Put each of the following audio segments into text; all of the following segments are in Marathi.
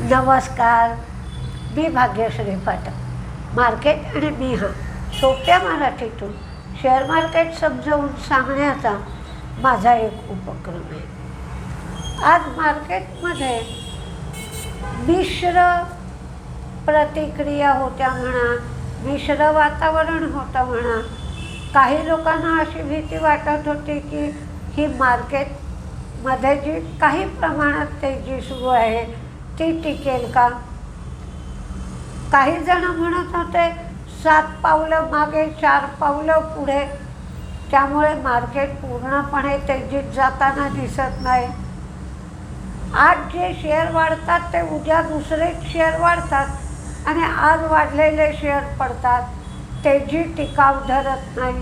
नमस्कार, मी भाग्यश्री पाठक. मार्केट आणि मी हा सोप्या मराठीतून शेअर मार्केट समजावून सांगण्याचा माझा एक उपक्रम आहे. आज मार्केटमध्ये मिश्र प्रतिक्रिया होत्या म्हणा, मिश्र वातावरण होतं म्हणा. काही लोकांना अशी भीती वाटत होती की ही मार्केटमध्ये जी काही प्रमाणात तेजी सुरू आहे ती टिकेल का. काही जण म्हणत होते 7 पावलं मागे 4 पावलं पुढे, त्यामुळे मार्केट पूर्णपणे तेजीत जाताना दिसत नाही. आज जे शेअर वाढतात ते उद्या दुसरे शेअर वाढतात आणि आज वाढलेले शेअर पडतात. तेजी टिकाव धरत नाही,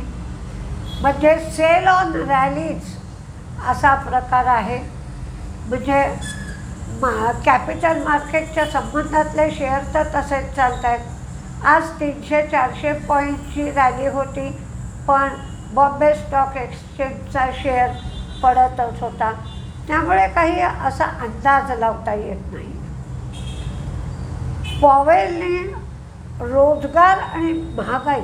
म्हणजे सेल ऑन रॅलीज असा प्रकार आहे. म्हणजे कॅपिटल मार्केटच्या संबंधातले शेअर तर तसेच चालत आहेत. आज 300-400 पॉईंटची रॅली होती, पण बॉम्बे स्टॉक एक्सचेंजचा शेअर पडतच होता. त्यामुळे काही असा अंदाज लावता येत नाही. पॉवेलने रोजगार आणि महागाई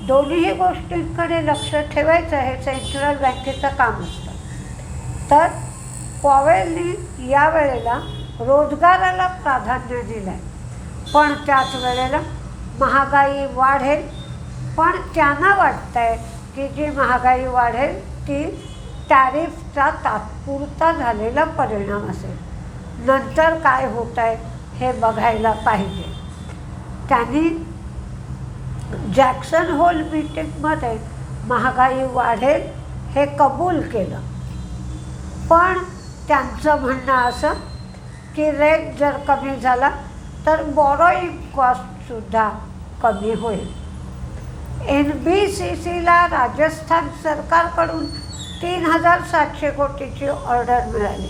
दोन्हीही गोष्टींकडे लक्ष ठेवायचं हे सेंट्रल बँकेचं काम असतं. तर पॉवेलने यावेळेला रोजगाराला प्राधान्य दिलं आहे, पण त्याच वेळेला महागाई वाढेल. पण त्यांना वाटतं आहे की जी महागाई वाढेल ती टॅरिफचा तात्पुरता झालेला परिणाम असेल. नंतर काय होतं आहे हे बघायला पाहिजे. त्यांनी जॅक्सन होल मीटिंगमध्ये महागाई वाढेल हे कबूल केलं, पण त्यांचं म्हणणं असं की रेट जर कमी झाला तर बॉरोईंग कॉस्टसुद्धा कमी होईल. NBCCला राजस्थान सरकारकडून 3,700 कोटीची ऑर्डर मिळाली.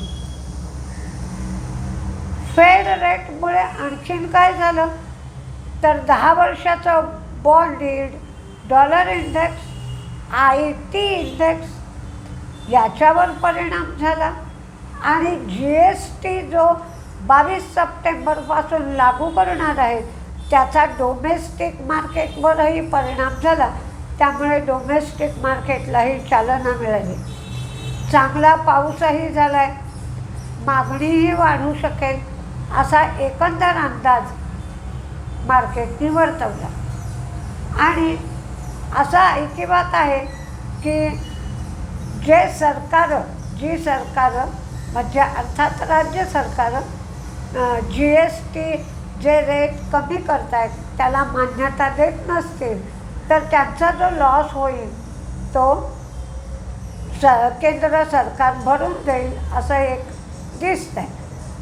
फेड रेटमुळे आणखीन काय झालं तर 10 वर्षाचं bond yield, dollar index, IT index याच्यावर परिणाम झाला आणि GST जो 22 सप्टेंबरपासून लागू करणार आहे त्याचा डोमेस्टिक मार्केटवरही परिणाम झाला. त्यामुळे डोमेस्टिक मार्केटलाही चालना मिळाली. चांगला पाऊसही झाला आहे, मागणीही वाढू शकेल असा एकंदर अंदाज मार्केटने वर्तवला. आणि असा ऐकिवात आहे की जी सरकारं म्हणजे अर्थात राज्य सरकारं GST जे रेट कमी करतायत त्याला मान्यता देत नसतील तर त्यांचा जो लॉस होईल तो केंद्र सरकार भरून देईल असं एक दिसतं आहे.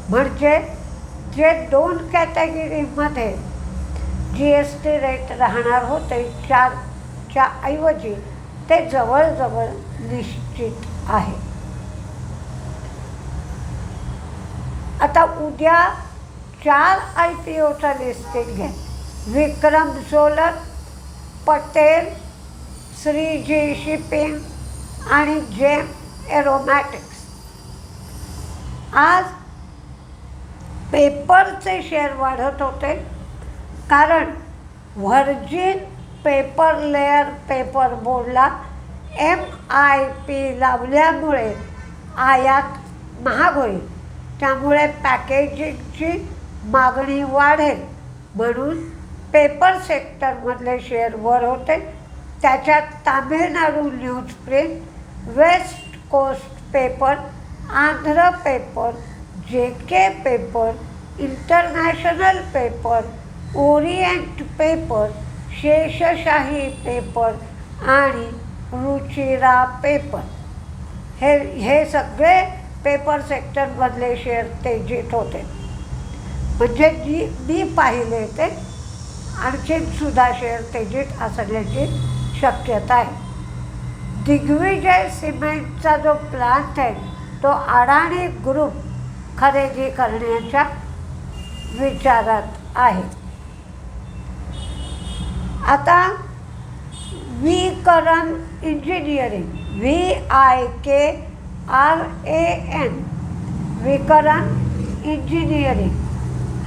म्हणजे जे 2 कॅटेगरीमध्ये GST रेट राहणार होते 4च्या ऐवजी ते जवळजवळ निश्चित आहे. आता उद्या 4 IPOचं लिस्टिंग आहे. विक्रम सोलर, पटेल, श्रीजी शिपिंग आणि जेम एरोमॅटिक्स. आज पेपरचे शेअर वाढत होते कारण virgin paper layer paper बोर्डला MIP लावल्यामुळे आयात महाग होईल. त्यामुळे पॅकेजिंगची मागणी वाढेल म्हणून पेपर सेक्टरमधले शेअर वर होते. त्याच्यात Tamil Nadu newsprint, West Coast paper, Andhra paper, JK paper, international paper, Orient paper, Seshasayee paper आणि रुचिरा पेपर हे सगळे पेपर सेक्टरमधले शेअर तेजीत होते. म्हणजे मी पाहिले ते आणखीनसुद्धा शेअर तेजीत असण्याची शक्यता आहे. दिग्विजय सिमेंटचा जो प्लांट आहे तो अडाणी ग्रुप खरेदी करण्याच्या विचारात आहे. आता विकरण इंजिनिअरिंग VIKRAN विकरण इंजिनिअरिंग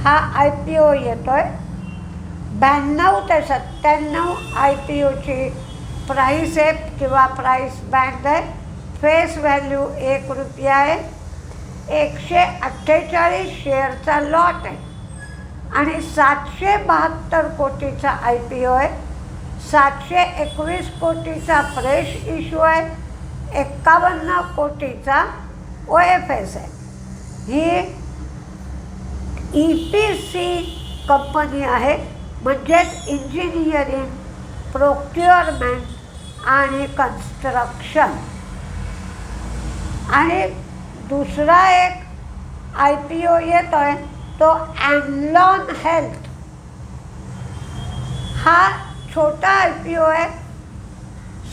हा IPO येतोय. 92 ते 97 IPOची प्राईस आहे किंवा प्राईस बँड आहे. फेस व्हॅल्यू 1 रुपया आहे. 148 शेअरचा लॉट आहे आणि 772 कोटीचा IPO आहे. 721 कोटीचा फ्रेश इश्यू आहे. 51 कोटीचा OFS आहे. ही EPC कंपनी आहे, म्हणजेच इंजिनिअरिंग, प्रोक्युअरमेंट आणि कन्स्ट्रक्शन. आणि दुसरा एक IPO येतोय तो ॲनलॉन हेल्थ. हा छोटा IPO आहे.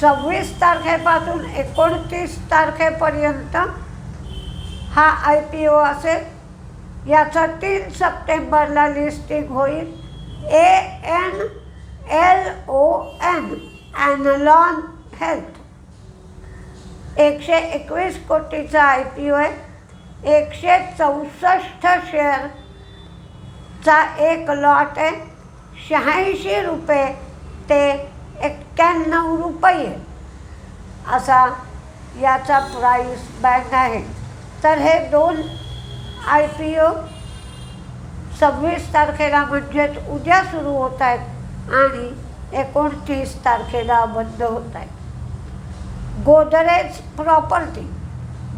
26 तारखेपासून 29 तारखेपर्यंत हा IPO असेल. याचा 3 सप्टेंबरला लिस्टिंग होईल. ANLON ॲनलॉन health. 121 कोटीचा IPO आहे. 164 शेअरचा एक लॉट आहे. 86 रुपये ते 91 रुपये असा याचा प्राईस बँड आहे. तर हे 2 IPO 26 तारखेला म्हणजेच उद्या सुरू होत आहेत आणि 29 तारखेला बंद होत आहेत.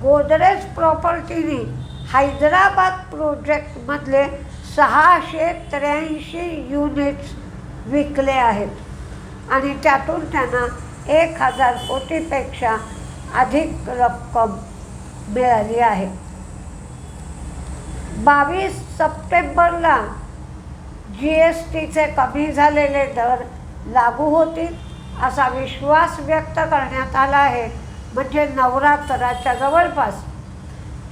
गोदरेज प्रॉपर्टीने हैदराबाद प्रोजेक्टमधले 683 युनिट्स विकले आहेत आणि त्यातून त्यांना 1000 कोटीपेक्षा अधिक रक्कम मिळाली आहे. 22 सप्टेंबरला GSTचे कमी झालेले दर लागू होतील असा विश्वास व्यक्त करण्यात आला आहे. म्हणजे नवरात्राच्या जवळपास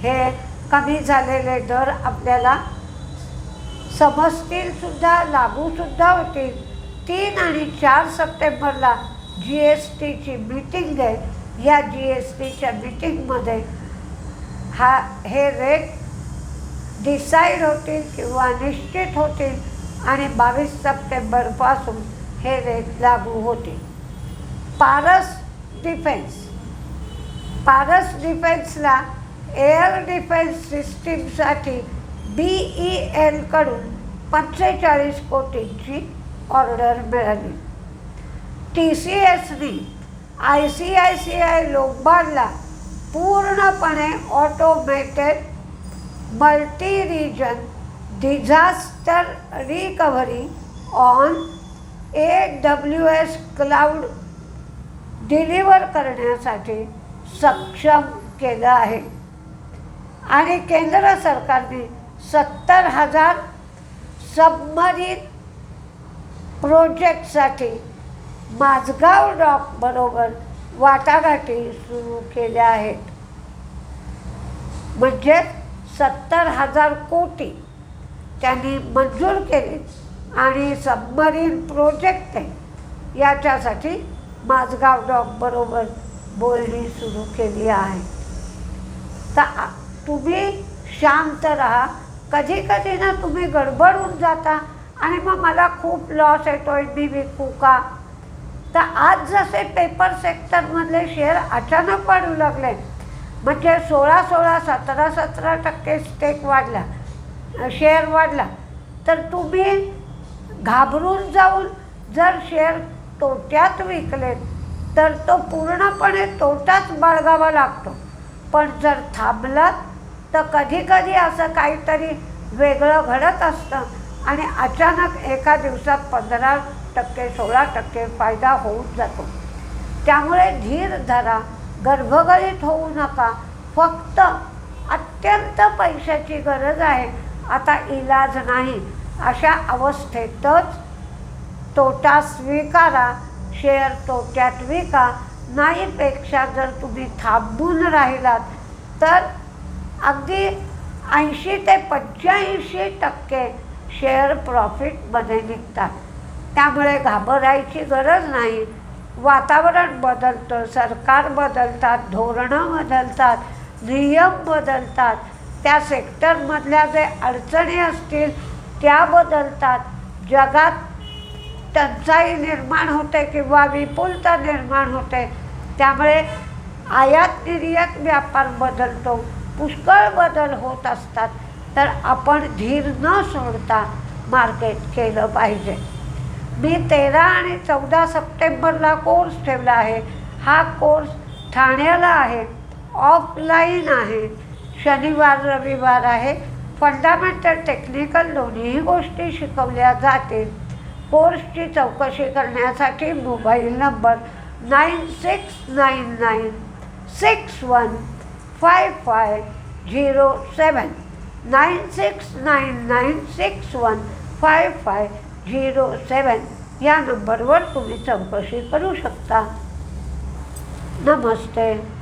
हे कमी झालेले दर आपल्याला समजतील सुद्धा, लागूसुद्धा होतील. 3 आणि 4 सप्टेंबरला GSTची मीटिंग आहे. या GSTच्या मीटिंगमध्ये हे रेट डिसाईड होतील किंवा निश्चित होतील आणि 22 सप्टेंबरपासून हे रेट लागू होतील. पारस डिफेन्सला एअर डिफेन्स सिस्टीमसाठी BEL कडून 45 कोटींची ऑर्डर मिळाली. TCSने ICICI लोंबार्डला पूर्णपणे automated multi region disaster recovery on AWS cloud deliver करण्यासाठी सक्षम केलं आहे. आणि केंद्र सरकारने 70,000 सबमरीन प्रोजेक्टसाठी माझगाव डॉक बरोबर वाटाघाटी सुरू केल्या आहेत. म्हणजे 70,000 कोटी त्यांनी मंजूर केले आणि सबमरीन प्रोजेक्ट आहे याच्यासाठी माझगाव डॉक बरोबर बोलणी सुरू केली आहे. तर तुम्ही शांत राहा. कधी कधी ना तुम्ही गडबडून जाता आणि मग मला खूप लॉस येतोय, मी विकू का? तर आज जसे पेपर सेक्टरमधले शेअर अचानक वाढू लागले, म्हणजे 16, 17% स्टेक वाढला, शेअर वाढला, तर तुम्ही घाबरून जाऊन जर शेअर तोट्यात विकलेत तर तो पूर्णपणे तोटाच बाळगावा लागतो. पण जर थांबलात तर कधी कधी असं काहीतरी वेगळं घडत असतं आणि अचानक एका दिवसात 15%, 16% फायदा होऊन जातो. त्यामुळे धीर धरा, गर्भगरीत होऊ नका. फक्त अत्यंत पैशाची गरज आहे, आता इलाज नाही, अशा अवस्थेतच तोटा स्वीकारा, शेअर तोट्यात विका. नाहीपेक्षा जर तुम्ही थांबून राहिलात तर अगदी 80 ते 85% शेअर प्रॉफिटमध्ये निघतात. त्यामुळे घाबरायची गरज नाही. वातावरण बदलतं, सरकार बदलतात, धोरणं बदलतात, नियम बदलतात. त्या सेक्टरमधल्या जे अडचणी असतील त्या बदलतात. जगात टंचाई निर्माण होते किंवा विपुलता निर्माण होते. त्यामुळे आयात निर्यात व्यापार बदलतो. पुष्कळ बदल होत असतात. तर आपण धीर न सोडता मार्केट केलं पाहिजे. मी 13 आणि 14 सप्टेंबरला कोर्स ठेवला आहे. हा कोर्स ठाण्याला आहे, ऑफलाईन आहे, शनिवार रविवार आहे. फंडामेंटल टेक्निकल दोन्हीही गोष्टी शिकवल्या जातील. कोर्सची चौकशी करण्यासाठी मोबाईल नंबर 9699615507 9699615507 या नंबरवर तुम्ही चौकशी करू शकता. नमस्ते.